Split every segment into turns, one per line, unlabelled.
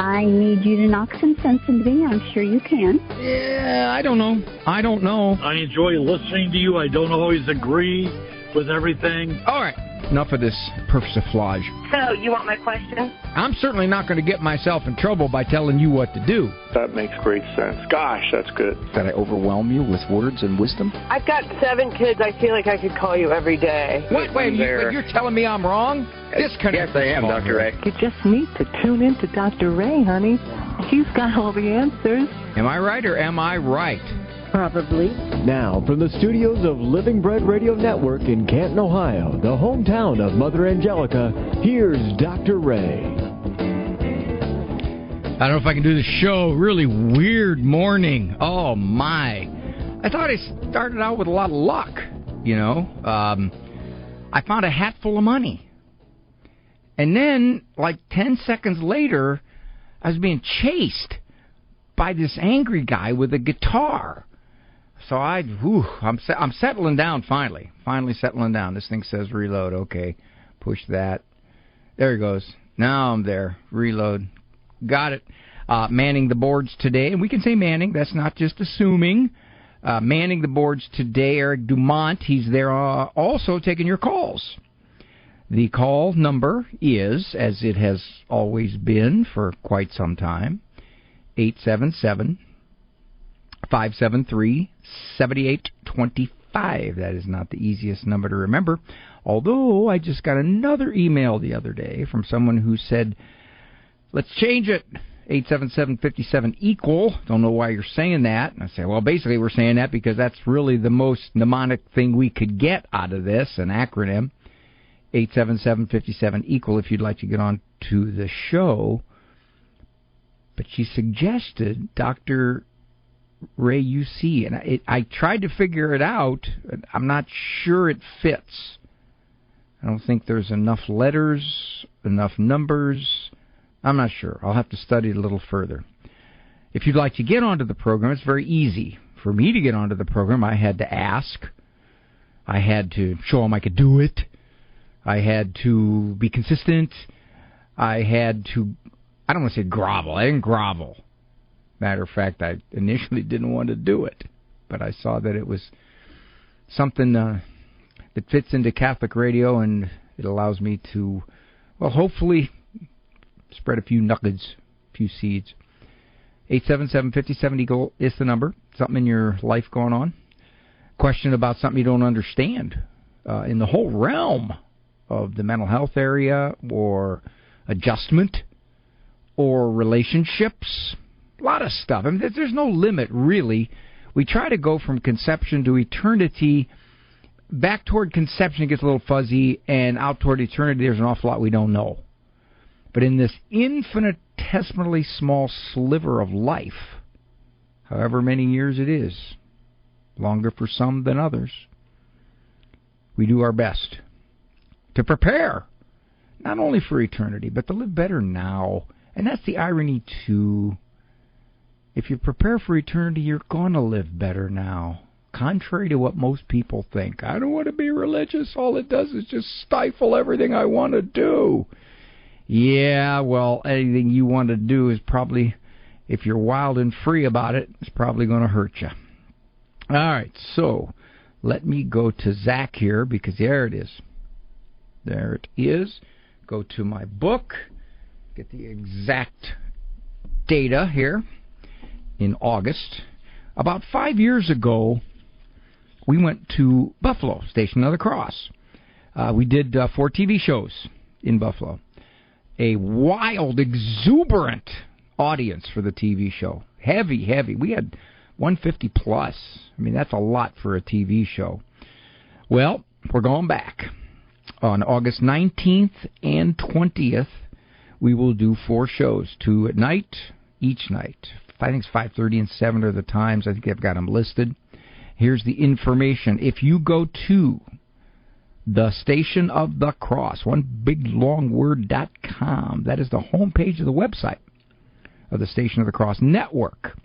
I need you to knock some sense into me. I'm sure you can.
Yeah, I don't know. I enjoy listening to you. I don't always agree with everything.
All right. Enough of this persiflage.
So, you want my question?
I'm certainly not going to get myself in trouble by telling you what to do.
That makes great sense. Gosh, that's good.
Did I overwhelm you with words and wisdom?
I've got 7 kids. I feel like I could call you every day.
Wait, you're telling me I'm wrong?
Yes, I am, Dr. Ray.
You just need to tune in to Dr. Ray, honey. He's got all the answers.
Am I right or am I right?
Probably.
Now, from the studios of Living Bread Radio Network in Canton, Ohio, the hometown of Mother Angelica, here's Dr. Ray.
I don't know if I can do the show. Really weird morning. Oh, my. I thought I started out with a lot of luck, you know. I found a hat full of money. And then, like 10 seconds later, I was being chased by this angry guy with a guitar. So I'm settling down finally. Finally settling down. This thing says reload. Okay, push that. There it goes. Now I'm there. Reload. Got it. Manning the boards today. And we can say manning. That's not just assuming. Manning the boards today, Eric Dumont. He's there also taking your calls. The call number is, as it has always been for quite some time, 877-573-7825. That is not the easiest number to remember. Although I just got another email the other day from someone who said, let's change it. 877-57-EQUAL. Don't know why you're saying that. And I say, well, basically we're saying that because that's really the most mnemonic thing we could get out of this, an acronym. 877-57-EQUAL if you'd like to get on to the show. But she suggested Dr. Ray UC, and I tried to figure it out. I'm not sure it fits. I don't think there's enough letters, enough numbers. I'm not sure. I'll have to study it a little further. If you'd like to get onto the program, it's very easy. For me to get onto the program, I had to ask. I had to show them I could do it. I had to be consistent. I had to, I don't want to say grovel. I didn't grovel. Matter of fact, I initially didn't want to do it. But I saw that it was something that fits into Catholic radio, and it allows me to, well, hopefully spread a few nuggets, a few seeds. 877-57-EQUAL is the number. Something in your life going on. Question about something you don't understand in the whole realm of the mental health area, or adjustment, or relationships. A lot of stuff. I mean, there's no limit, really. We try to go from conception to eternity. Back toward conception, it gets a little fuzzy, and out toward eternity, there's an awful lot we don't know. But in this infinitesimally small sliver of life, however many years it is, longer for some than others, we do our best to prepare, not only for eternity, but to live better now. And that's the irony, too. If you prepare for eternity, you're going to live better now, contrary to what most people think. I don't want to be religious. All it does is just stifle everything I want to do. Yeah, well, anything you want to do is probably, if you're wild and free about it, it's probably going to hurt you. All right, so let me go to Zach here, because there it is. There it is. Go to my book, get the exact data here. In August, about 5 years ago, we went to Buffalo, Station of the Cross. We did 4 TV shows in Buffalo. A wild, exuberant audience for the TV show. Heavy. We had 150 plus. I mean, that's a lot for a TV show. Well, we're going back. On August 19th and 20th, we will do 4 shows, 2 at night, each night. I think it's 5:30 and 7 are the times. I think I've got them listed. Here's the information. If you go to the Station of the Cross, onebigLongWord.com, that is the homepage of the website of the Station of the Cross Network.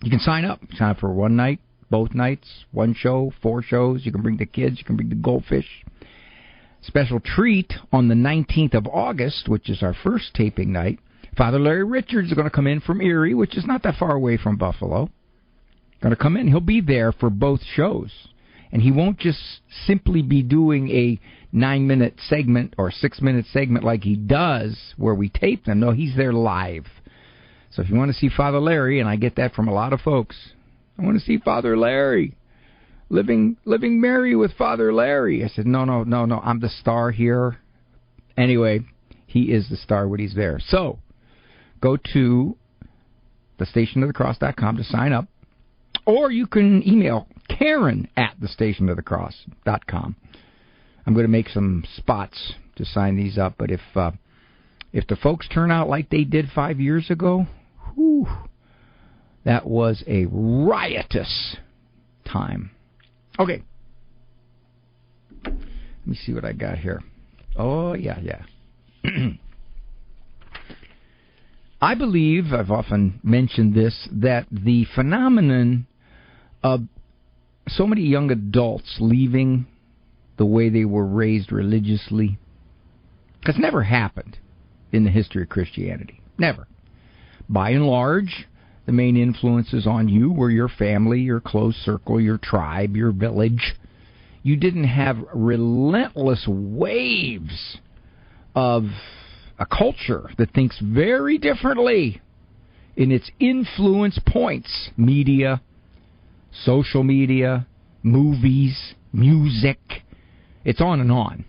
You can sign up. Sign up for one night, both nights, 1 show, 4 shows. You can bring the kids. You can bring the goldfish. Special treat on the 19th of August, which is our first taping night, Father Larry Richards is going to come in from Erie, which is not that far away from Buffalo. Going to come in. He'll be there for both shows. And he won't just simply be doing a 9-minute segment or 6-minute segment like he does where we tape them. No, he's there live. So if you want to see Father Larry, and I get that from a lot of folks, I want to see Father Larry. Living merry with Father Larry. I said, no, I'm the star here. Anyway, he is the star when he's there. So, go to thestationofthecross.com to sign up. Or you can email Karen at thestationofthecross.com. I'm going to make some spots to sign these up. But if the folks turn out like they did 5 years ago, whew, that was a riotous time. Okay. Let me see what I got here. Oh, yeah. I believe, I've often mentioned this, that the phenomenon of so many young adults leaving the way they were raised religiously has never happened in the history of Christianity. Never. By and large, the main influences on you were your family, your close circle, your tribe, your village. You didn't have relentless waves of a culture that thinks very differently in its influence points. Media, social media, movies, music. It's on and on.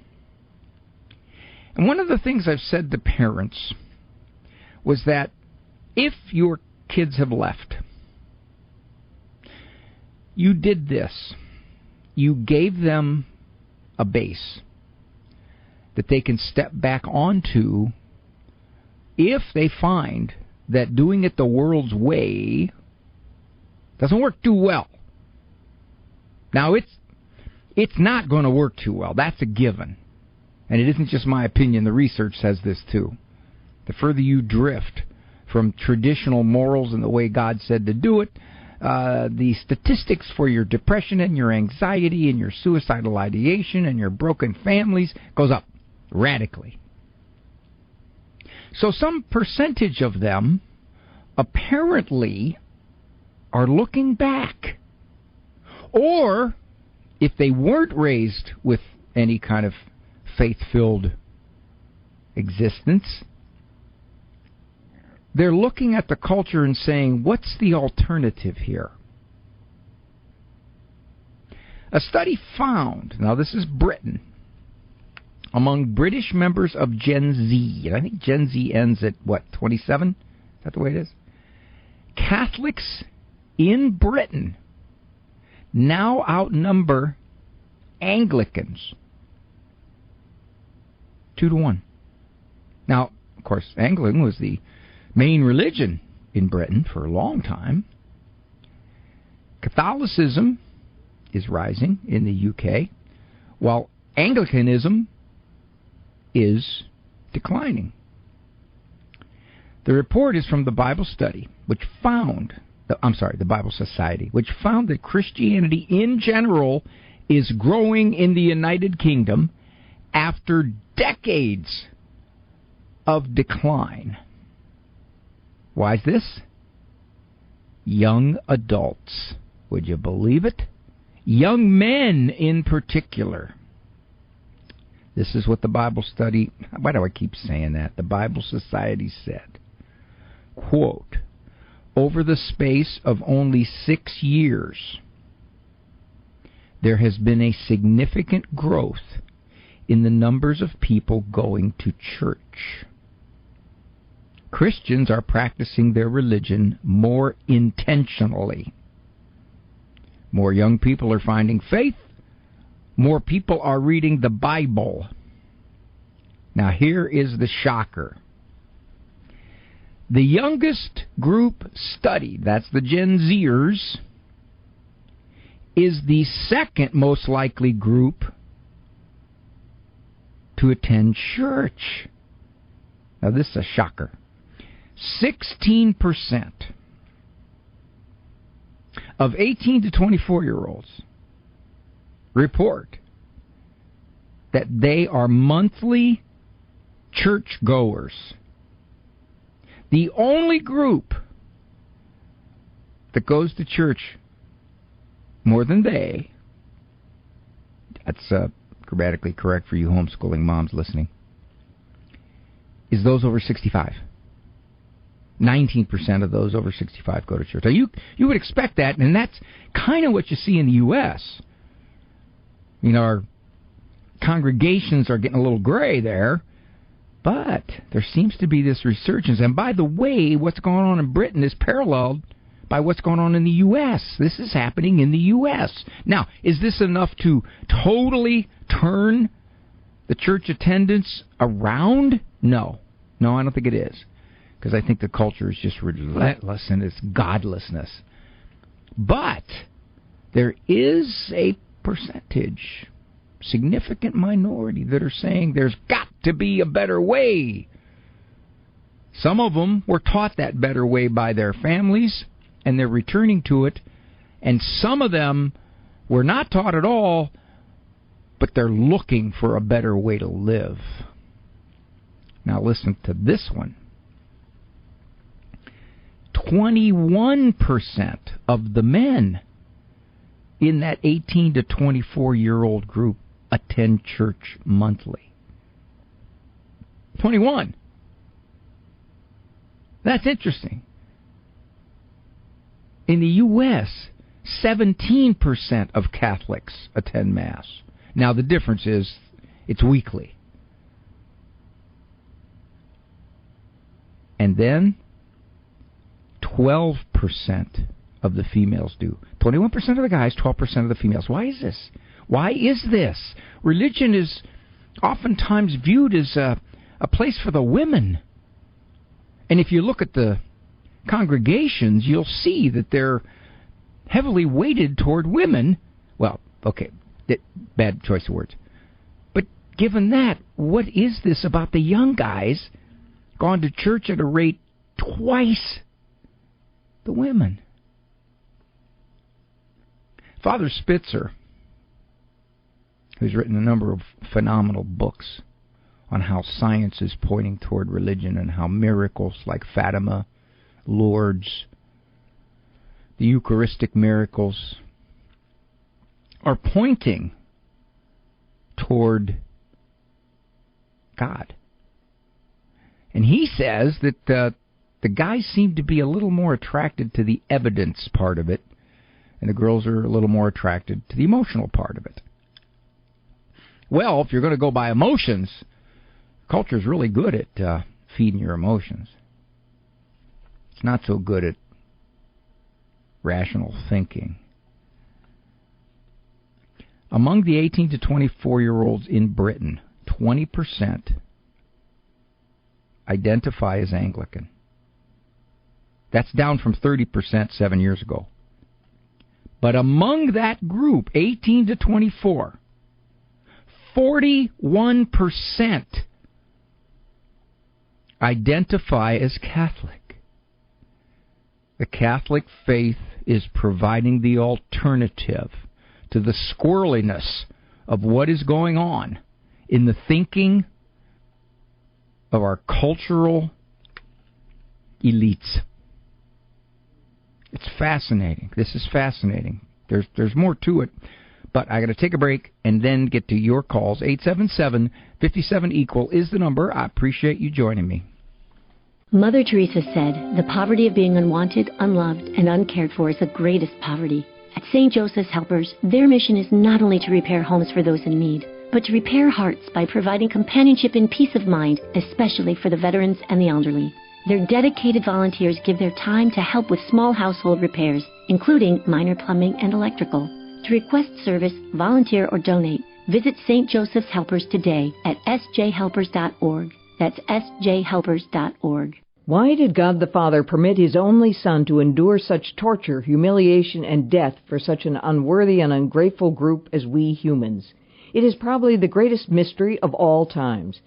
And one of the things I've said to parents was that if your kids have left, you did this. You gave them a base that they can step back onto if they find that doing it the world's way doesn't work too well. Now, it's not going to work too well. That's a given. And it isn't just my opinion. The research says this, too. The further you drift from traditional morals and the way God said to do it, the statistics for your depression and your anxiety and your suicidal ideation and your broken families goes up radically. So some percentage of them apparently are looking back. Or, if they weren't raised with any kind of faith-filled existence, they're looking at the culture and saying, what's the alternative here? A study found, now this is Britain, among British members of Gen Z, and I think Gen Z ends at, 27? Is that the way it is? Catholics in Britain now outnumber Anglicans 2-1. Now, of course, Anglican was the main religion in Britain for a long time. Catholicism is rising in the UK, while Anglicanism is declining. The report is from the Bible Study, which found, the Bible Society, which found that Christianity in general is growing in the United Kingdom after decades of decline. Why is this? Young adults. Would you believe it? Young men in particular. This is what the Bible Study, why do I keep saying that? The Bible Society said, quote, over the space of only 6 years, there has been a significant growth in the numbers of people going to church. Christians are practicing their religion more intentionally. More young people are finding faith. More people are reading the Bible. Now here is the shocker. The youngest group studied, that's the Gen Zers, is the second most likely group to attend church. Now this is a shocker. 16% of 18 to 24-year-olds report that they are monthly church goers. The only group that goes to church more than they, that's grammatically correct for you homeschooling moms listening, is those over 65. 19% of those over 65 go to church. Now, you would expect that, and that's kind of what you see in the U.S. You know, our congregations are getting a little gray there, but there seems to be this resurgence. And by the way, what's going on in Britain is paralleled by what's going on in the U.S. This is happening in the U.S. Now, is this enough to totally turn the church attendance around? No, I don't think it is. Because I think the culture is just relentless in its godlessness. But there is a percentage, significant minority, that are saying there's got to be a better way. Some of them were taught that better way by their families, and they're returning to it. And some of them were not taught at all, but they're looking for a better way to live. Now listen to this one. 21% of the men in that 18 to 24-year-old group attend church monthly. 21. That's interesting. In the U.S., 17% of Catholics attend Mass. Now, the difference is it's weekly. And then 12% of the females do. 21% of the guys, 12% of the females. Why is this? Why is this? Religion is oftentimes viewed as a place for the women. And if you look at the congregations, you'll see that they're heavily weighted toward women. Well, okay, bad choice of words. But given that, what is this about the young guys gone to church at a rate twice the women? Father Spitzer, who's written a number of phenomenal books on how science is pointing toward religion and how miracles like Fatima, Lourdes, the Eucharistic miracles are pointing toward God. And he says that the guys seem to be a little more attracted to the evidence part of it, and the girls are a little more attracted to the emotional part of it. Well, if you're going to go by emotions, culture's really good at feeding your emotions. It's not so good at rational thinking. Among the 18 to 24-year-olds in Britain, 20% identify as Anglican. That's down from 30% 7 years ago. But among that group, 18 to 24, 41% identify as Catholic. The Catholic faith is providing the alternative to the squirreliness of what is going on in the thinking of our cultural elites. It's fascinating. This is fascinating. There's more to it, but I got to take a break and then get to your calls. 877-57-EQUAL is the number. I appreciate you joining me.
Mother Teresa said, "The poverty of being unwanted, unloved, and uncared for is the greatest poverty." At St. Joseph's Helpers, their mission is not only to repair homes for those in need, but to repair hearts by providing companionship and peace of mind, especially for the veterans and the elderly. Their dedicated volunteers give their time to help with small household repairs, including minor plumbing and electrical. To request service, volunteer, or donate, visit St. Joseph's Helpers today at sjhelpers.org. That's sjhelpers.org.
Why did God the Father permit His only Son to endure such torture, humiliation, and death for such an unworthy and ungrateful group as we humans? It is probably the greatest mystery of all times.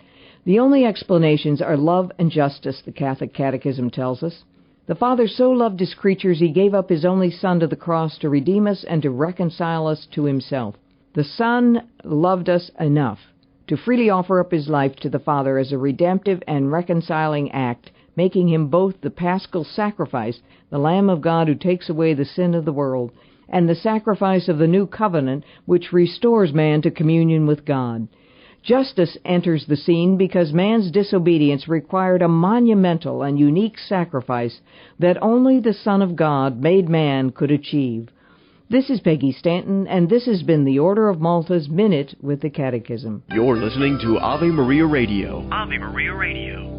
The only explanations are love and justice, the Catholic Catechism tells us. The Father so loved His creatures He gave up His only Son to the cross to redeem us and to reconcile us to Himself. The Son loved us enough to freely offer up His life to the Father as a redemptive and reconciling act, making him both the paschal sacrifice, the Lamb of God who takes away the sin of the world, and the sacrifice of the new covenant, which restores man to communion with God. Justice enters the scene because man's disobedience required a monumental and unique sacrifice that only the Son of God, made man, could achieve. This is Peggy Stanton, and this has been the Order of Malta's Minute with the Catechism.
You're listening to Ave Maria Radio.
Ave Maria Radio.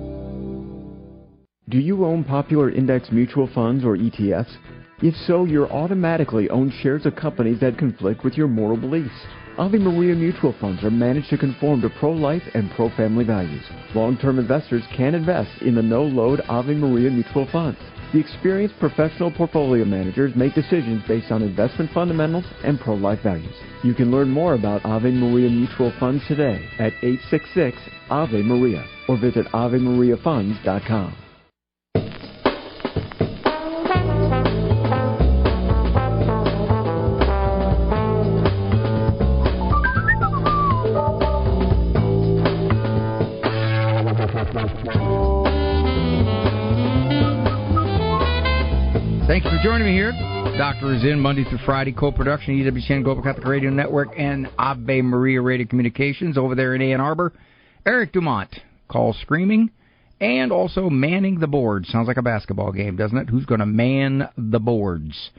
Do you own popular index mutual funds or ETFs? If so, you're automatically own shares of companies that conflict with your moral beliefs. Ave Maria mutual funds are managed to conform to pro-life and pro-family values. Long-term investors can invest in the no-load Ave Maria mutual funds. The experienced professional portfolio managers make decisions based on investment fundamentals and pro-life values. You can learn more about Ave Maria mutual funds today at 866 Ave Maria or visit AveMariaFunds.com.
Thank you for joining me here. Doctor is in Monday through Friday, co-production, EWTN Global Catholic Radio Network and Ave Maria Radio Communications over there in Ann Arbor. Eric Dumont, call screaming, and also manning the boards. Sounds like a basketball game, doesn't it? Who's going to man the boards?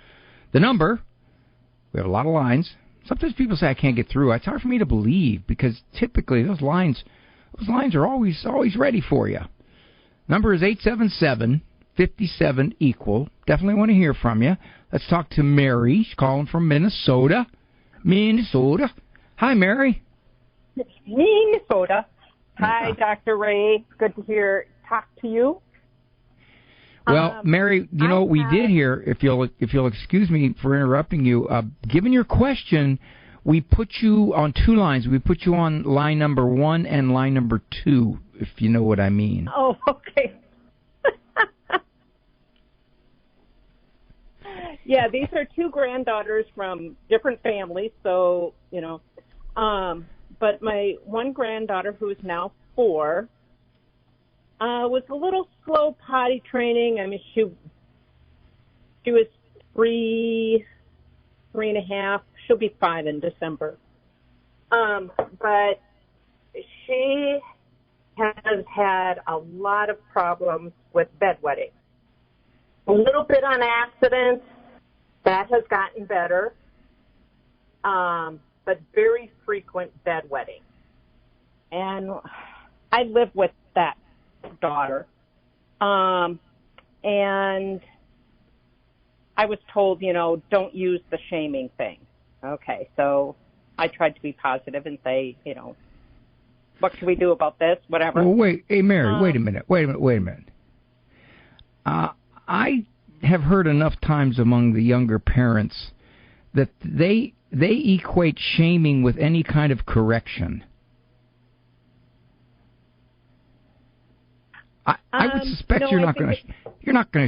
The number, we have a lot of lines. Sometimes people say I can't get through. It's hard for me to believe because typically those lines are always ready for you. Number is 877-57 equal. Definitely want to hear from you. Let's talk to Mary. She's calling from Minnesota. Hi, Mary.
Minnesota. Hi, Dr. Ray. Good to talk to you.
Well, Mary, you know what we did here, if you'll excuse me for interrupting you, given your question, we put you on two lines. We put you on line number 1 and line number 2, if you know what I mean.
Oh, okay. Yeah, these are two granddaughters from different families, so, but my one granddaughter, who is now 4, was a little slow potty training. I mean, she was 3.5. She'll be 5 in December. But she has had a lot of problems with bedwetting. A little bit on accidents. That has gotten better, but very frequent bedwetting. And I live with that daughter, and I was told, don't use the shaming thing. Okay, so I tried to be positive and say, what can we do about this, whatever.
Well, wait, hey, Mary, wait a minute. I have heard enough times among the younger parents that they equate shaming with any kind of correction. I would suspect you're not going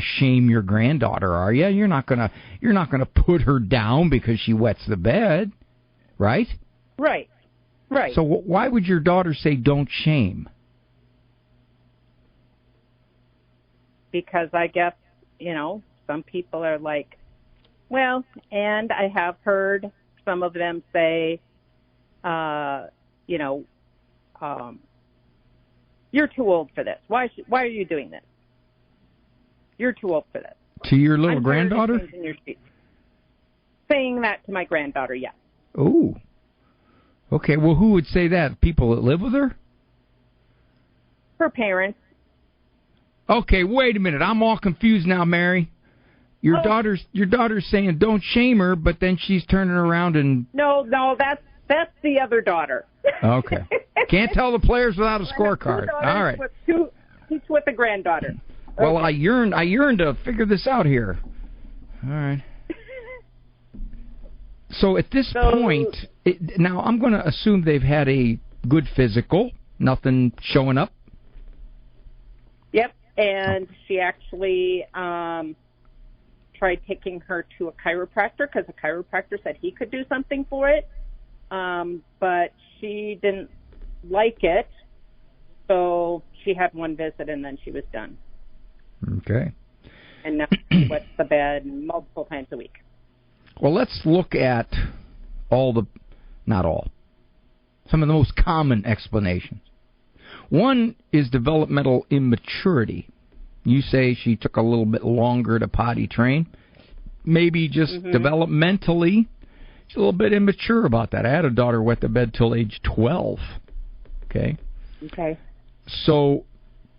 to shame your granddaughter, are you? You're not going to put her down because she wets the bed, right?
Right.
So why would your daughter say don't shame?
Because I guess some people are like, well, and I have heard some of them say, you're too old for this. Why are you doing this? You're too old for this.
To your little granddaughter?
Saying that to my granddaughter, yes.
Oh. Okay, well, who would say that? People that live with her?
Her parents.
Okay, wait a minute. I'm all confused now, Mary. Your daughter's saying don't shame her, but then she's turning around and... No,
that's the other daughter.
Okay. Can't tell the players without a scorecard. All right.
He's with a granddaughter.
Well, I yearn to figure this out here. All right. So at this point, now I'm going to assume they've had a good physical, nothing showing up.
Yep, and she actually tried taking her to a chiropractor because a chiropractor said he could do something for it, but she didn't like it, so she had one visit and then she was done.
Okay.
And now she wets the bed multiple times a week.
Well, let's look at not all, some of the most common explanations. One is developmental immaturity. You say she took a little bit longer to potty train. Maybe just developmentally, she's a little bit immature about that. I had a daughter wet the bed till age 12. Okay?
Okay.
So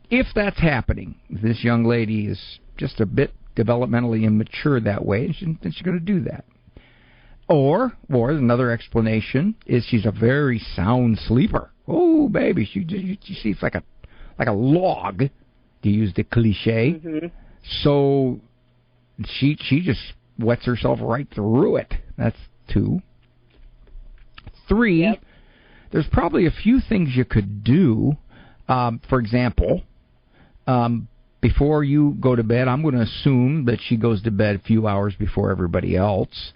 if that's happening, this young lady is just a bit developmentally immature that way, then she's going to do that. Or another explanation is she's a very sound sleeper. Oh, baby, she sleeps like a log, to use the cliche. So she just wets herself right through it. That's 2. 3, there's probably a few things you could do. For example, before you go to bed, I'm going to assume that she goes to bed a few hours before everybody else.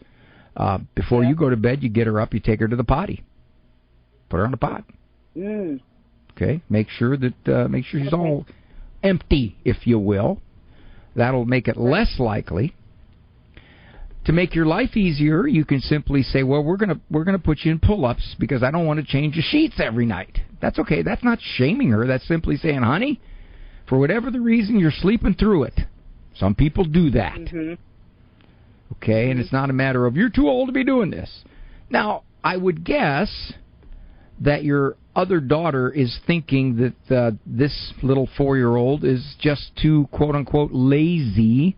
Before you go to bed, you get her up, you take her to the potty. Put her on the pot. Okay, make sure she's all empty, if you will. That'll make it less likely. To make your life easier, you can simply say, well, we're gonna put you in pull-ups because I don't want to change the sheets every night. That's okay. That's not shaming her. That's simply saying, honey, for whatever the reason, you're sleeping through it. Some people do that. Okay, and it's not a matter of you're too old to be doing this. Now, I would guess that your other daughter is thinking that this little 4-year-old is just too, quote-unquote, lazy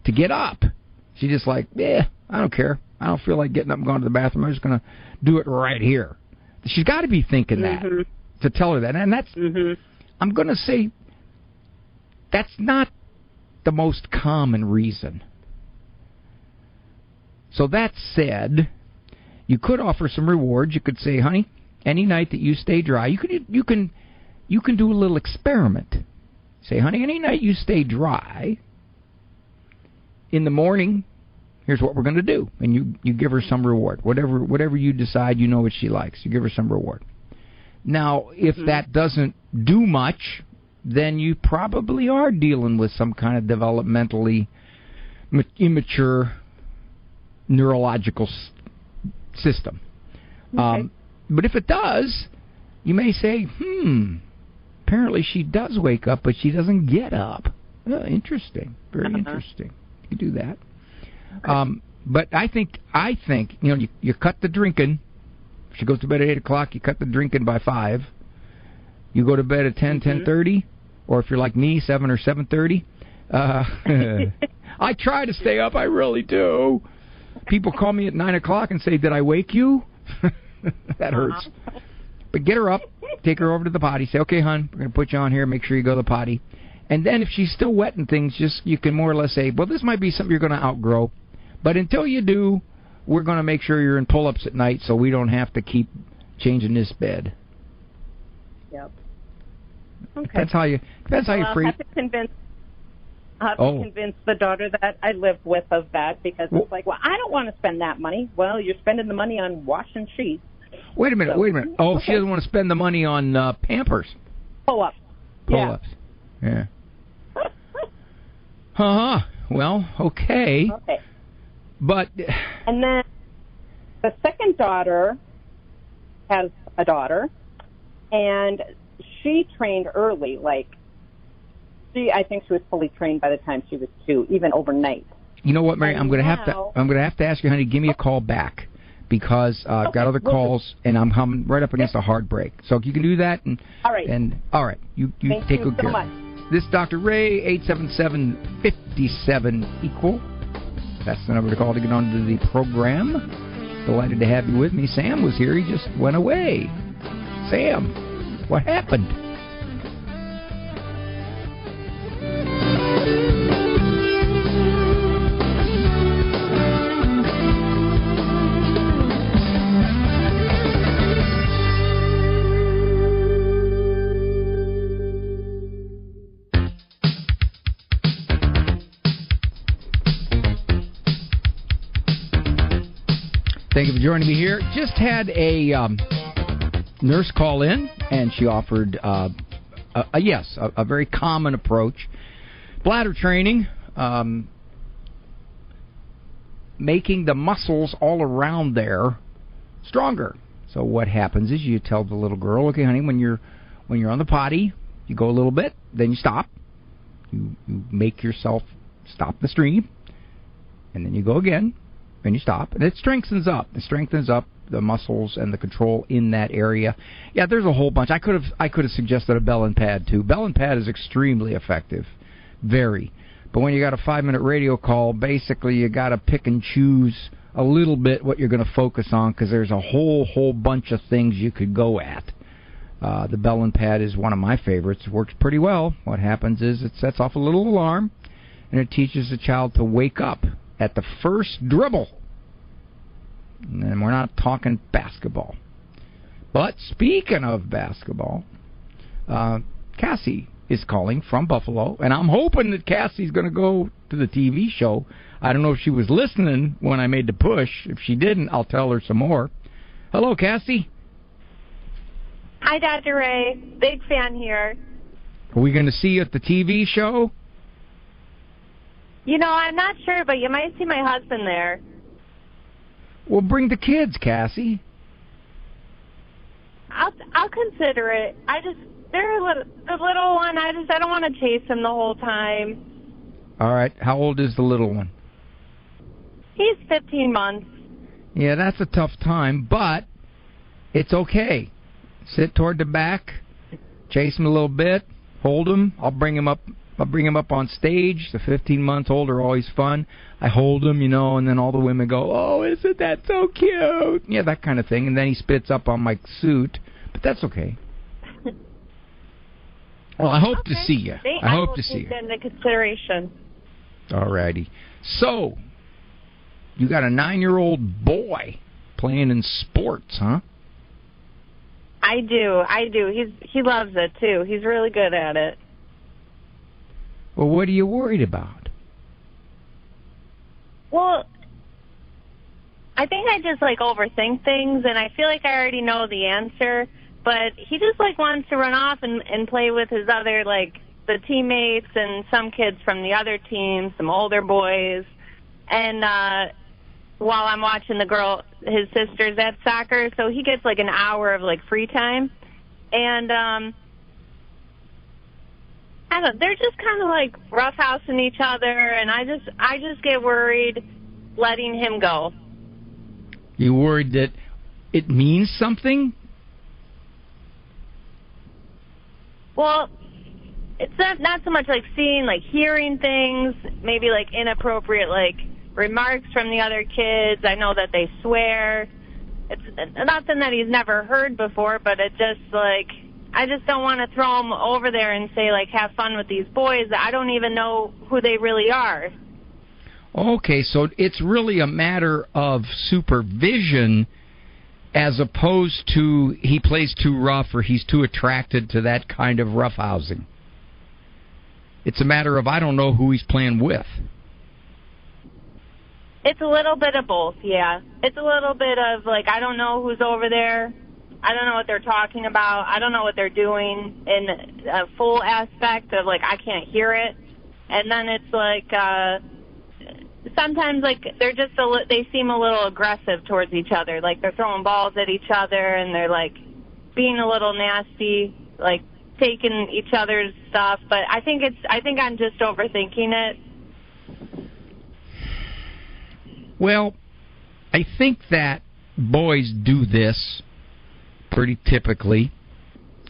to get up. She's just like, I don't care. I don't feel like getting up and going to the bathroom. I'm just going to do it right here. She's got to be thinking that, to tell her that. And that's, I'm going to say, that's not the most common reason. So that said, you could offer some rewards. You could say, honey, any night that you stay dry, you can do a little experiment. Say, honey, any night you stay dry, in the morning, here's what we're going to do. And you give her some reward. Whatever you decide, you know what she likes. You give her some reward. Now, if that doesn't do much, then you probably are dealing with some kind of developmentally immature neurological system. But if it does, you may say, apparently she does wake up, but she doesn't get up. Interesting. Very interesting. You do that. But I think you cut the drinking. If she goes to bed at 8 o'clock, you cut the drinking by 5. You go to bed at 10:30, or if you're like me, 7 or 7:30. I try to stay up. I really do. People call me at 9 o'clock and say, did I wake you? That hurts. But get her up, take her over to the potty, say, okay, hon, we're going to put you on here, make sure you go to the potty. And then if she's still wetting things, you can more or less say, well, this might be something you're going to outgrow. But until you do, we're going to make sure you're in pull-ups at night so we don't have to keep changing this bed.
Yep. Okay.
That's how you free.
I'll have to convince the daughter that I live with of that, because it's like, well, I don't want to spend that money. Well, you're spending the money on washing sheets.
Wait a minute. Oh, okay. She doesn't want to spend the money on Pampers.
Pull-ups.
Pull-ups. Yeah. Well, okay. But.
And then the second daughter has a daughter, and she trained early. I think she was fully trained by the time she was 2, even overnight. You know what, Mary? I'm going to have to ask you, honey. Give me a call back, because I've got other calls, and I'm coming right up against a hard break. So if you can do that, all right. You take good care. Much. This is Dr. Ray, 877-57-EQUAL. That's the number to call to get onto the program. Delighted to have you with me. Sam was here. He just went away. Sam, what happened? Thank you for joining me here. Just had a nurse call in, and she offered a very common approach
Bladder training, making the muscles all around there stronger. So what happens is you tell the little girl, okay, honey, when you're on the potty, you go a little bit, then you stop. You make yourself stop the stream, and then you go again, and you stop, and it strengthens up. It strengthens up the muscles and the control in that area. Yeah, there's a whole bunch. I could have suggested a bell and pad too. Bell and pad is extremely effective, very. But when you got a 5-minute radio call, basically you got to pick and choose a little bit what you're going to focus on, because there's a whole bunch of things you could go at. The bell and pad is one of my favorites. It works pretty well. What happens is it sets off a little alarm, and it teaches the child to wake up at the first dribble. And we're not talking basketball. But speaking of basketball, Cassie is calling from Buffalo, and I'm hoping that Cassie's going to go to the TV show. I don't know if she was listening when I made the push. If she didn't, I'll tell her some more. Hello, Cassie.
Hi, Dr. Ray. Big fan here.
Are we going to see you at the TV show?
You know, I'm not sure, but you might see my husband there.
Well, bring the kids, Cassie.
I'll consider it. They're the little one. I don't want to chase him the whole time.
All right. How old is the little one?
He's 15 months.
Yeah, that's a tough time, but it's okay. Sit toward the back, chase him a little bit, hold him. I'll bring him up on stage. The 15 months old are always fun. I hold him, and then all the women go, "Oh, isn't that so cute?" Yeah, that kind of thing. And then he spits up on my suit, but that's okay. Well, I hope to see you. I hope to see you.
Into consideration. All
righty. So, you got a 9-year-old boy playing in sports, huh?
I do. He loves it, too. He's really good at it.
Well, what are you worried about?
Well, I think I just, overthink things, and I feel like I already know the answer, but he just, wants to run off and play with his other, the teammates and some kids from the other team, some older boys, and while I'm watching his sisters at soccer, so he gets an hour of free time, and they're just kind of roughhousing each other, and I just get worried letting him go.
You worried that it means something?
Well, it's not so much seeing, hearing things, maybe inappropriate remarks from the other kids. I know that they swear. It's nothing that he's never heard before, but it just I just don't want to throw him over there and say have fun with these boys. I don't even know who they really are.
Okay, so it's really a matter of supervision as opposed to he plays too rough or he's too attracted to that kind of roughhousing. It's a matter of I don't know who he's playing with.
It's a little bit of both, yeah. It's a little bit of, I don't know who's over there. I don't know what they're talking about. I don't know what they're doing in a full aspect of, I can't hear it. And then it's, sometimes, they're just, they seem a little aggressive towards each other. They're throwing balls at each other, and they're, being a little nasty, taking each other's stuff. But I think I'm just overthinking it.
Well, I think that boys do this pretty typically.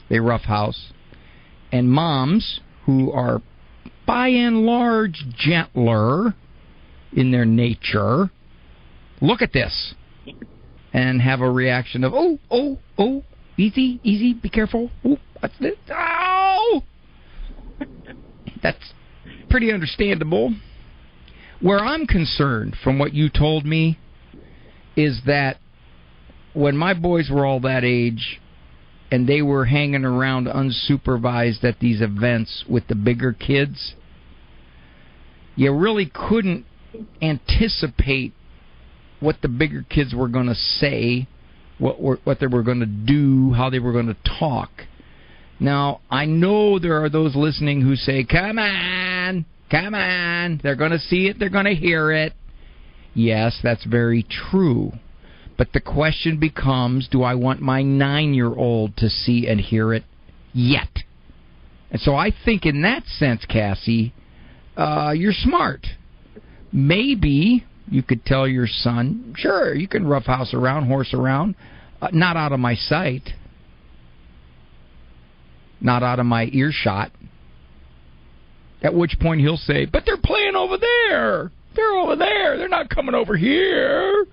They roughhouse. And moms, who are by and large gentler in their nature, look at this and have a reaction of, oh, easy, be careful. Oh, what's this? Oh! That's pretty understandable. Where I'm concerned, from what you told me, is that when my boys were all that age and they were hanging around unsupervised at these events with the bigger kids, you really couldn't anticipate what the bigger kids were going to say, what they were going to do, how they were going to talk. Now, I know there are those listening who say, come Come on. They're going to see it. They're going to hear it. Yes, that's very true. But the question becomes, do I want my 9-year-old to see and hear it yet? And so I think in that sense, Cassie, you're smart. Maybe you could tell your son, sure, you can roughhouse around, horse around, not out of my sight, not out of my earshot. At which point he'll say, but they're playing over there. They're over there. They're not coming over here.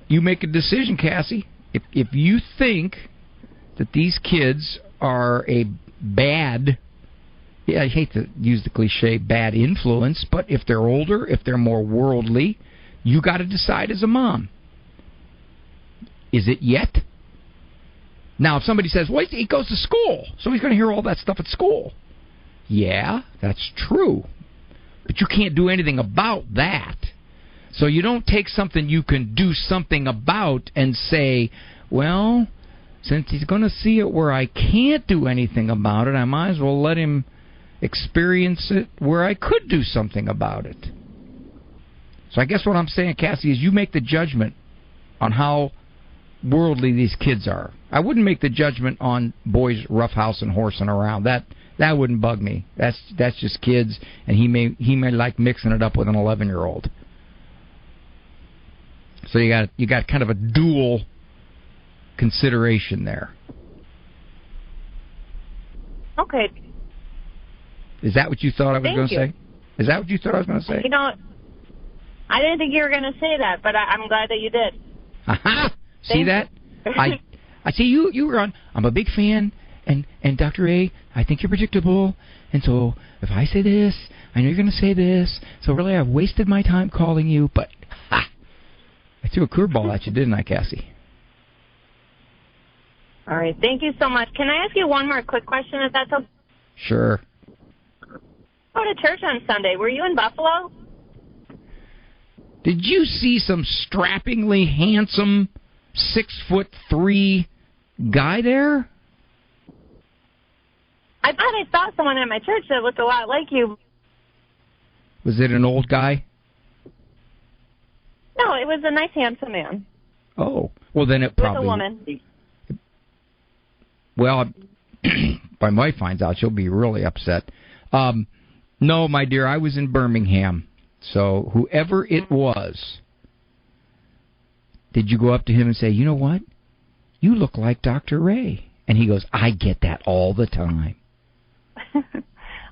You make a decision, Cassie. If you think that these kids are a bad, I hate to use the cliche, bad influence, but if they're older, if they're more worldly, you got to decide as a mom. Is it yet? Now, if somebody says, well, he goes to school, so he's going to hear all that stuff at school. Yeah, that's true. But you can't do anything about that. So you don't take something you can do something about and say, well, since he's going to see it where I can't do anything about it, I might as well let him experience it where I could do something about it. So I guess what I'm saying, Cassie, is you make the judgment on how worldly these kids are. I wouldn't make the judgment on boys roughhousing and horsing around. That wouldn't bug me. That's just kids, and he may like mixing it up with an 11-year-old. So you got kind of a dual consideration there.
Okay.
Is that what you thought I was going to say? Is that what you thought I was going to say?
You know, I didn't think you were going to say that, but I'm glad that you did.
Aha! See that? I see you were on. I'm a big fan, and Dr. A, I think you're predictable, and so if I say this, I know you're going to say this, so really I've wasted my time calling you, but I threw a curveball at you, didn't I, Cassie?
All right, thank you so much. Can I ask you one more quick question, if that's okay?
Sure.
Go to church on Sunday. Were you in Buffalo?
Did you see some strappingly handsome 6'3" guy there?
I thought I saw someone at my church that looked a lot like you.
Was it an old guy?
No, it was a nice, handsome man.
Oh, well then it probably...
With a woman.
Well, if my wife finds out, she'll be really upset. No, my dear, I was in Birmingham. So whoever it was, did you go up to him and say, you know what? You look like Dr. Ray. And he goes, I get that all the time.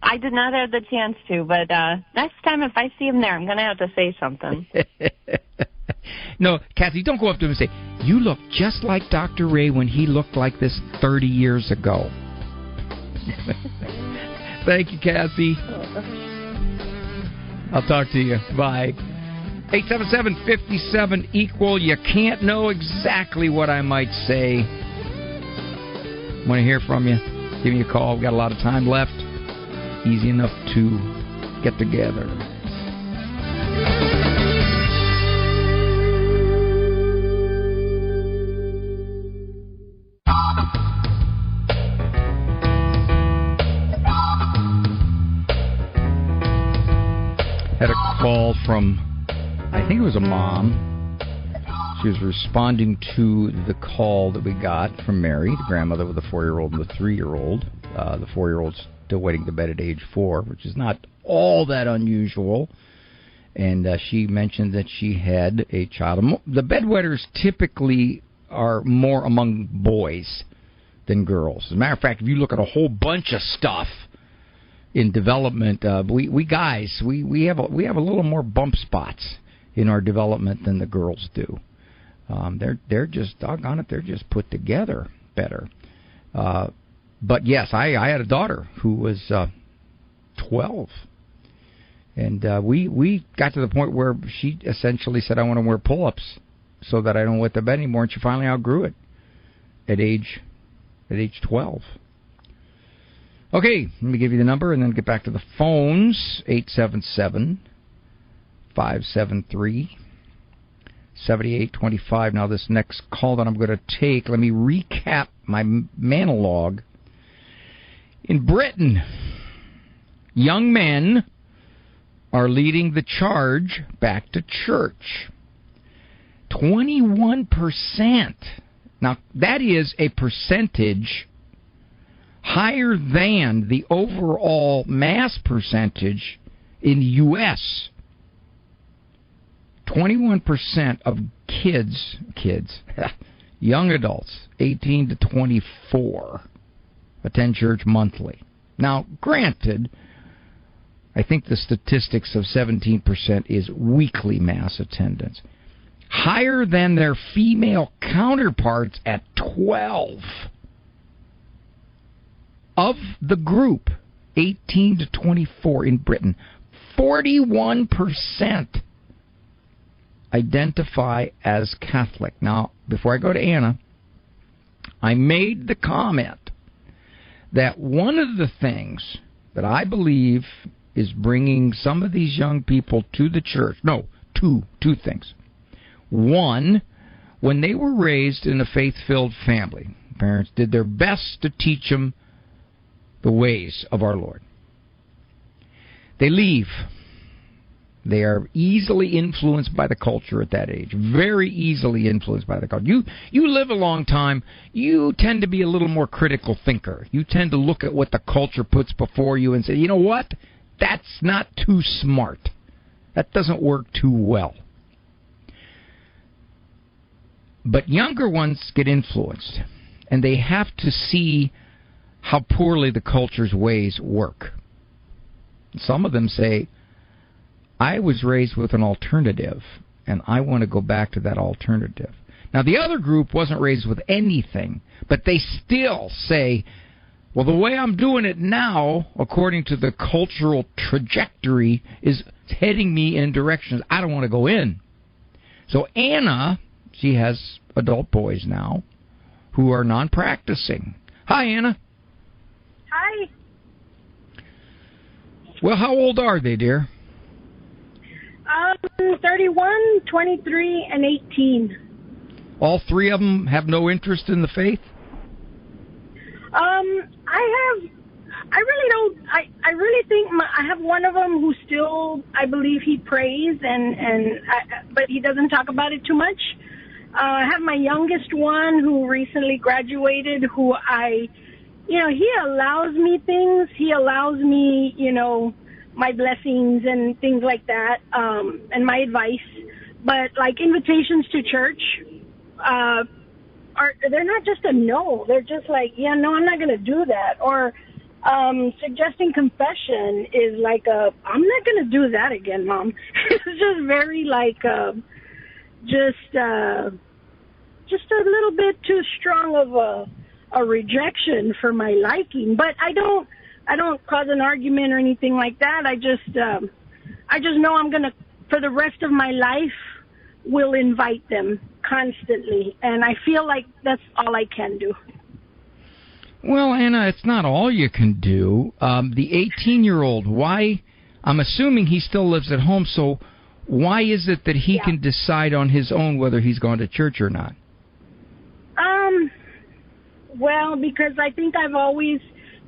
I did not have the chance to, but next time if I see him there, I'm going to have to say something.
No, Kathy, don't go up to him and say, you look just like Dr. Ray when he looked like this 30 years ago. Thank you, Cassie. I'll talk to you. Bye. 877-57-EQUAL. You can't know exactly what I might say. Want to hear from you? Give me a call. We've got a lot of time left. Easy enough to get together. Had a call from, I think it was a mom. She was responding to the call that we got from Mary, the grandmother with a 4-year-old and the 3-year-old. The 4-year-old's still waiting to bed at age 4, which is not all that unusual. And she mentioned that she had a child. The bedwetters typically are more among boys than girls. As a matter of fact, if you look at a whole bunch of stuff in development, we guys have a little more bump spots in our development than the girls do. They're just, doggone it, they're just put together better. But yes, I had a daughter who was 12, and we got to the point where she essentially said, I want to wear pull-ups so that I don't wet the bed anymore, and she finally outgrew it at age 12. Okay, let me give you the number and then get back to the phones. 877-573-7825. Now, this next call that I'm going to take, let me recap my monologue. In Britain, young men are leading the charge back to church. 21%. Now, that is a percentage higher than the overall mass percentage in the U.S. 21% of kids, young adults, 18 to 24, attend church monthly. Now, granted, I think the statistics of 17% is weekly mass attendance. Higher than their female counterparts at 12. Of the group, 18 to 24 in Britain, 41% identify as Catholic. Now, before I go to Anna, I made the comment that one of the things that I believe is bringing some of these young people to the church, two things. One, when they were raised in a faith-filled family, parents did their best to teach them the ways of our Lord. They leave. They are easily influenced by the culture at that age. Very easily influenced by the culture. You live a long time, you tend to be a little more critical thinker. You tend to look at what the culture puts before you and say, you know what? That's not too smart. That doesn't work too well. But younger ones get influenced, and they have to see how poorly the culture's ways work. Some of them say, I was raised with an alternative, and I want to go back to that alternative. Now, the other group wasn't raised with anything, but they still say, well, the way I'm doing it now, according to the cultural trajectory, is heading me in directions I don't want to go in. So Anna, she has adult boys now who are non-practicing. Hi, Anna.
Hi.
Well, how old are they, dear?
31, 23, and 18.
All three of them have no interest in the faith?
I really think I have one of them who still, I believe he prays, but he doesn't talk about it too much. I have my youngest one who recently graduated, who he allows me things. He allows me, my blessings and things like that, and my advice. But like invitations to church, they're not just a no. They're just like, yeah, no, I'm not going to do that. Or suggesting confession is like I'm not going to do that again, Mom. It's just very like just a little bit too strong of a rejection for my liking. But I don't cause an argument or anything like that. I just know I'm going to, for the rest of my life, will invite them constantly. And I feel like that's all I can do.
Well, Anna, it's not all you can do. The 18-year-old, why? I'm assuming he still lives at home, so why is it that he can decide on his own whether he's going to church or not?
Well, because I think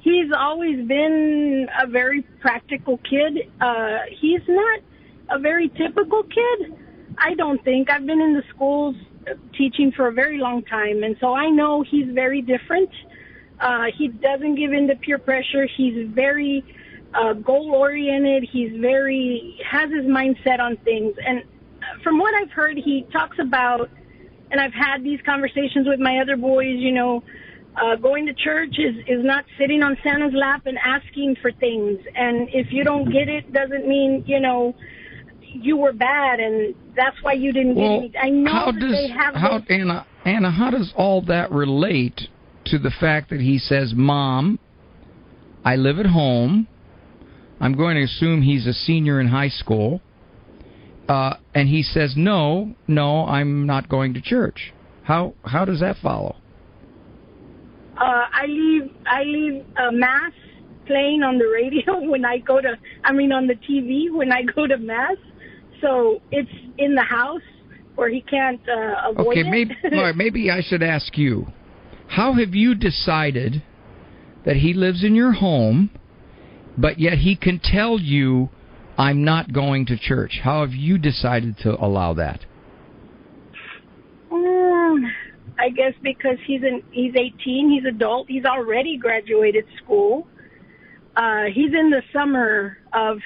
he's always been a very practical kid. He's not a very typical kid, I don't think. I've been in the schools teaching for a very long time, and so I know he's very different. He doesn't give in to peer pressure. He's very goal-oriented. Has his mind set on things. And from what I've heard, he talks about, and I've had these conversations with my other boys, going to church is not sitting on Santa's lap and asking for things. And if you don't get it, doesn't mean, you were bad and that's why you didn't get anything. I know
Anna, how does all that relate to the fact that he says, Mom, I live at home. I'm going to assume he's a senior in high school. And he says, no, I'm not going to church. How does that follow?
I leave Mass playing on the radio on the TV when I go to Mass. So it's in the house where he can't avoid it.
Maybe I should ask you, how have you decided that he lives in your home but yet he can tell you, I'm not going to church. How have you decided to allow that?
I guess because he's 18, he's adult, he's already graduated school. He's in the summer of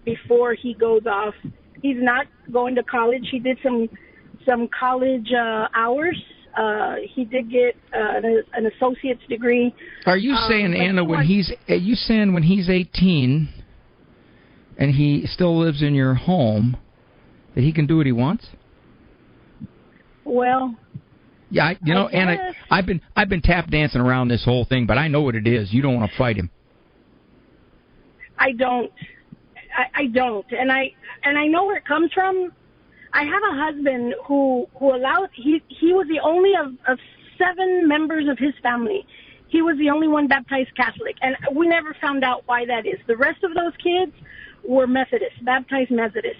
before he goes off. He's not going to college. He did some college hours. He did get an associate's degree.
Are you saying, Anna, when he's 18 and he still lives in your home, that he can do what he wants?
Well,
yeah, Anna, I've been tap dancing around this whole thing, but I know what it is. You don't want to fight him.
I don't, and I know where it comes from. I have a husband who allowed. He was the only of 7 members of his family. He was the only one baptized Catholic, and we never found out why that is. The rest of those kids were Methodist, baptized Methodist.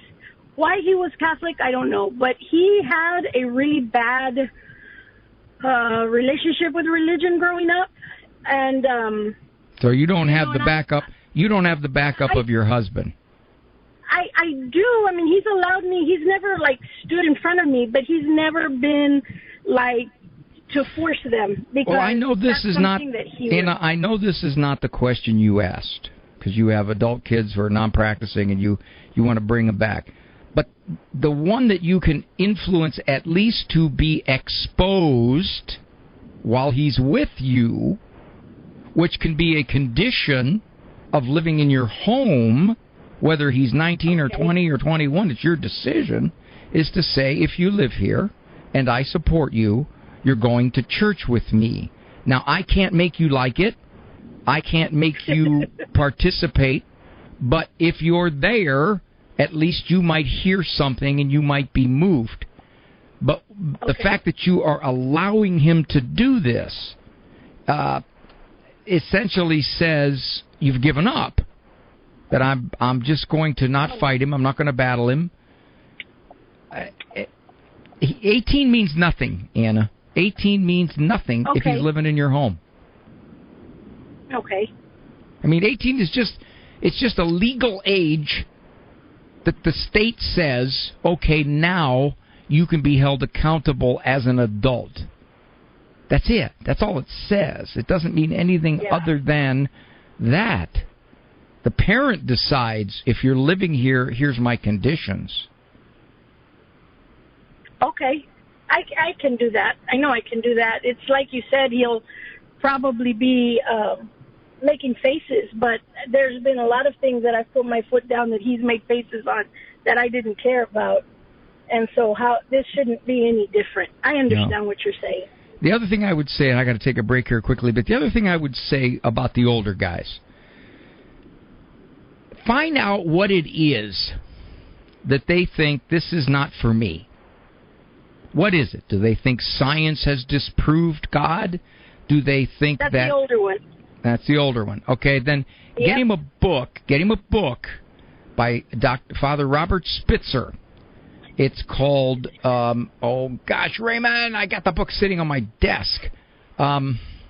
Why he was Catholic, I don't know, but he had a really bad relationship with religion growing up, and
so you don't have the backup. You don't have the backup of your husband.
I do. I mean, he's allowed me. He's never stood in front of me, but he's never been to force them. Because
well, I know this is not, Anna. I know this is not the question you asked, because you have adult kids who are non-practicing, and you want to bring them back. But the one that you can influence, at least to be exposed while he's with you, which can be a condition of living in your home, whether he's 19 or 20 or 21, it's your decision, is to say, if you live here and I support you, you're going to church with me. Now, I can't make you like it. I can't make you participate. But if you're there, at least you might hear something and you might be moved. But the fact that you are allowing him to do this essentially says you've given up. That I'm just going to not fight him. I'm not going to battle him. 18 means nothing, Anna. 18 means nothing if he's living in your home.
Okay.
I mean, 18 is just a legal age that the state says, okay, now you can be held accountable as an adult. That's it. That's all it says. It doesn't mean anything other than that. The parent decides, if you're living here, here's my conditions.
Okay. I can do that. I know I can do that. It's like you said, he'll probably be making faces, but there's been a lot of things that I've put my foot down that he's made faces on that I didn't care about. And so this shouldn't be any different. I understand what you're saying.
The other thing I would say, and I got to take a break here quickly, but the other thing I would say about the older guys, find out what it is that they think this is not for me. What is it? Do they think science has disproved God? Do they think
That's the older one. That's
the older one. Okay, then get him a book. Get him a book by Father Robert Spitzer. It's called, Raymond, I got the book sitting on my desk.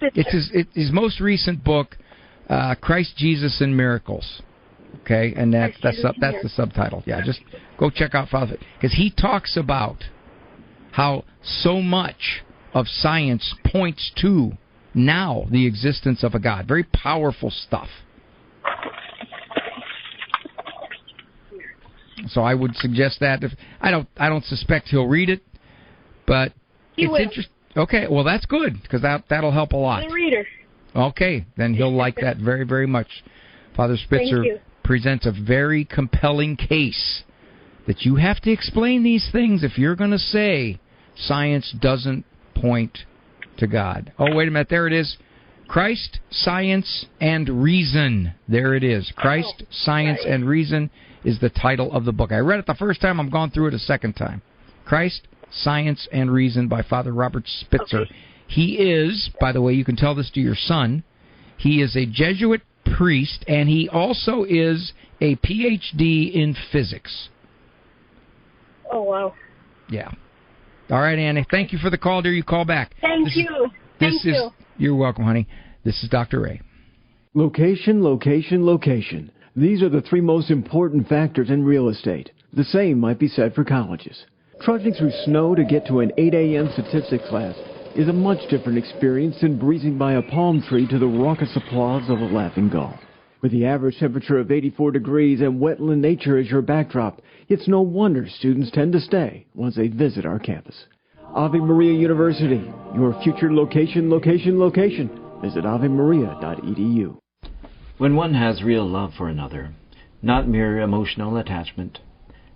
It's his most recent book, Christ, Jesus, and Miracles. Okay, and that's the subtitle. Yeah, just go check out Father, because he talks about how so much of science points to now the existence of a God. Very powerful stuff. So I would suggest that. I don't suspect he'll read it, but it's interesting. Okay, well that's good, because that'll help a lot.
I'm a reader.
Okay, then he'll like that very, very much. Father Spitzer presents a very compelling case that you have to explain these things if you're going to say science doesn't point to God. Oh, wait a minute. There it is. Christ, Science, and Reason. There it is. Christ, Science, and Reason is the title of the book. I read it the first time. I'm going through it a second time. Christ, Science, and Reason by Father Robert Spitzer. Okay. He is, by the way, you can tell this to your son, he is a Jesuit priest, and he also is a Ph.D. in physics.
Oh, wow.
Yeah. All right, Annie. Thank you for the call, dear. You call back.
Thank you.
You're welcome, honey. This is Dr. Ray.
Location, location, location. These are the three most important factors in real estate. The same might be said for colleges. Trudging through snow to get to an 8 a.m. statistics class is a much different experience than breezing by a palm tree to the raucous applause of a laughing gull. With the average temperature of 84 degrees and wetland nature as your backdrop, it's no wonder students tend to stay once they visit our campus. Ave Maria University, your future location, location, location. Visit avemaria.edu.
When one has real love for another, not mere emotional attachment,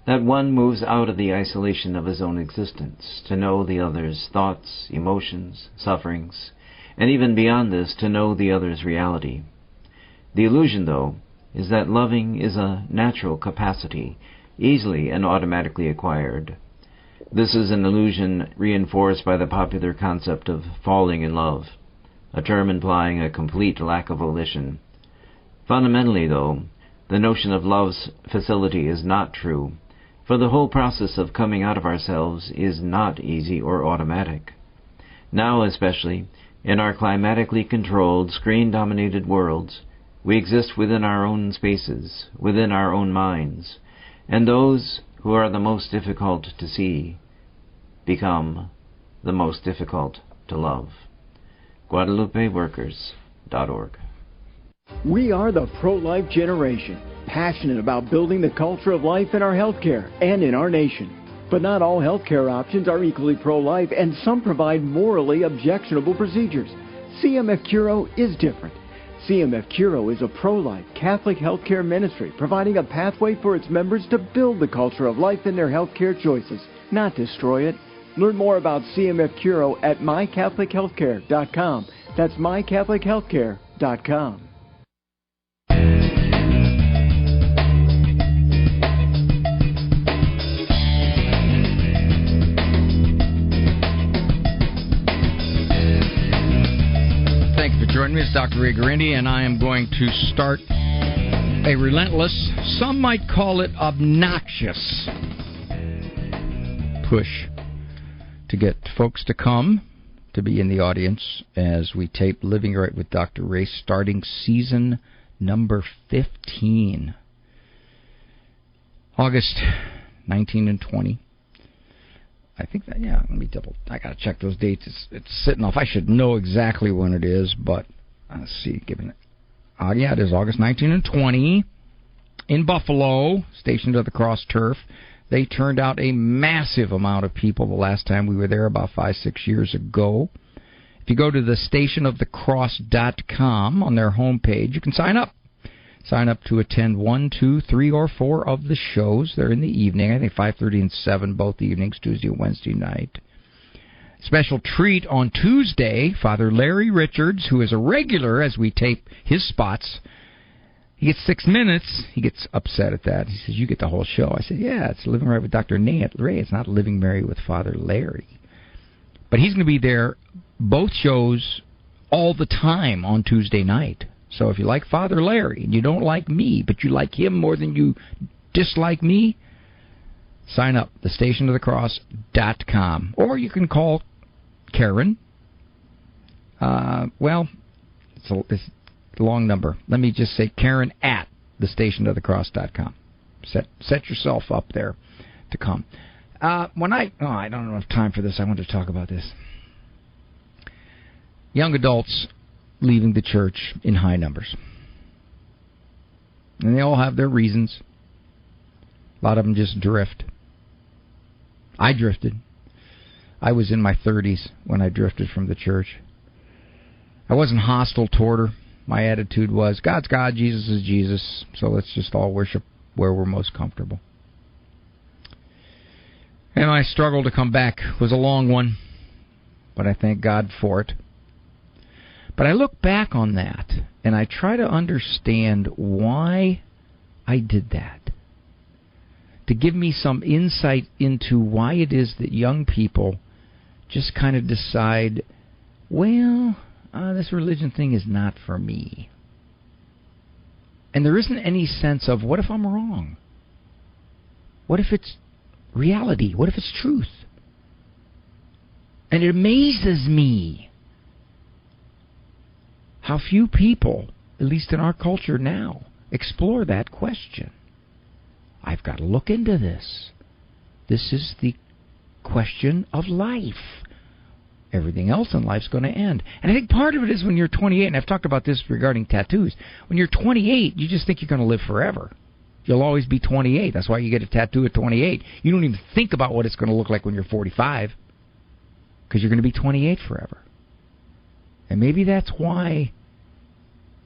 that one moves out of the isolation of his own existence to know the other's thoughts, emotions, sufferings, and even beyond this, to know the other's reality. The illusion, though, is that loving is a natural capacity, easily and automatically acquired. This is an illusion reinforced by the popular concept of falling in love, a term implying a complete lack of volition. Fundamentally, though, the notion of love's facility is not true, for the whole process of coming out of ourselves is not easy or automatic. Now, especially, in our climatically controlled, screen-dominated worlds, we exist within our own spaces, within our own minds, and those who are the most difficult to see become the most difficult to love. GuadalupeWorkers.org.
We are the pro-life generation, passionate about building the culture of life in our healthcare and in our nation. But not all healthcare options are equally pro-life, and some provide morally objectionable procedures. CMF Curo is different. CMF Curo is a pro-life Catholic healthcare ministry providing a pathway for its members to build the culture of life in their healthcare choices, not destroy it. Learn more about CMF Curo at mycatholichealthcare.com. That's mycatholichealthcare.com.
Joining me is Dr. Ray Guarendi, and I am going to start a relentless, some might call it obnoxious, push to get folks to come to be in the audience as we tape Living Right with Dr. Ray, starting season number 15. August 19 and 20. I think that, yeah, let me I got to check those dates. It's sitting off. I should know exactly when it is, but let's see. Yeah, it is August 19 and 20 in Buffalo, Station of the Cross Turf. They turned out a massive amount of people the last time we were there, about 5-6 years ago. If you go to the stationofthecross.com on their homepage, you can sign up. Sign up to attend 1, 2, 3, or 4 of the shows. They're in the evening, I think 5:30 and 7, both evenings, Tuesday and Wednesday night. Special treat on Tuesday, Father Larry Richards, who is a regular as we tape his spots. He gets 6 minutes. He gets upset at that. He says, you get the whole show. I said, yeah, it's Living Right with Dr. Ray. It's not Living Merry with Father Larry. But he's going to be there both shows all the time on Tuesday night. So if you like Father Larry and you don't like me, but you like him more than you dislike me, sign up, thestationofthecross.com. Or you can call Karen. It's a long number. Let me just say Karen at thestationofthecross.com. Set yourself up there to come. I don't have enough time for this. I want to talk about this. Young adults leaving the church in high numbers. And they all have their reasons. A lot of them just drift. I drifted. I was in my 30s when I drifted from the church. I wasn't hostile toward her. My attitude was, God's God, Jesus is Jesus, so let's just all worship where we're most comfortable. And my struggle to come back was a long one, but I thank God for it. But I look back on that, and I try to understand why I did that. To give me some insight into why it is that young people just kind of decide, this religion thing is not for me. And there isn't any sense of, what if I'm wrong? What if it's reality? What if it's truth? And it amazes me how few people at least in our culture now, explore that question. I've got to look into this. This is the question of life. Everything else in life's going to end. And I think part of it is when you're 28, and I've talked about this regarding tattoos. When you're 28, you just think you're going to live forever. You'll always be 28. That's why you get a tattoo at 28. You don't even think about what it's going to look like when you're 45, because you're going to be 28 forever. And maybe that's why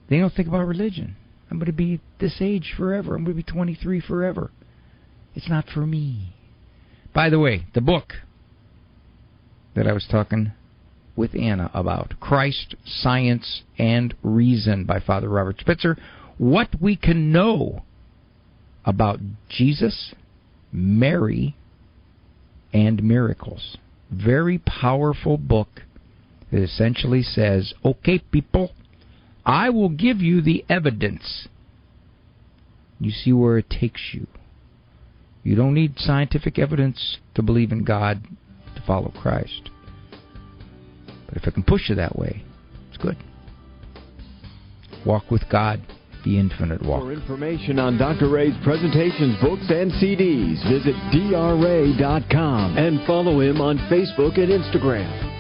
they don't think about religion. I'm going to be this age forever. I'm going to be 23 forever. It's not for me. By the way, the book that I was talking with Anna about, Christ, Science, and Reason by Father Robert Spitzer, What We Can Know About Jesus, Mary, and Miracles. Very powerful book that essentially says, okay, people, I will give you the evidence. You see where it takes you. You don't need scientific evidence to believe in God, to follow Christ. But if it can push you that way, it's good. Walk with God, the infinite walk.
For information on Dr. Ray's presentations, books, and CDs, visit drray.com and follow him on Facebook and Instagram.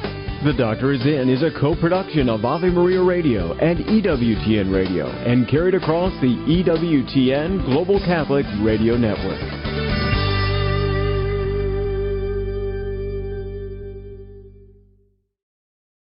The Doctor Is In is a co-production of Ave Maria Radio and EWTN Radio and carried across the EWTN Global Catholic Radio Network.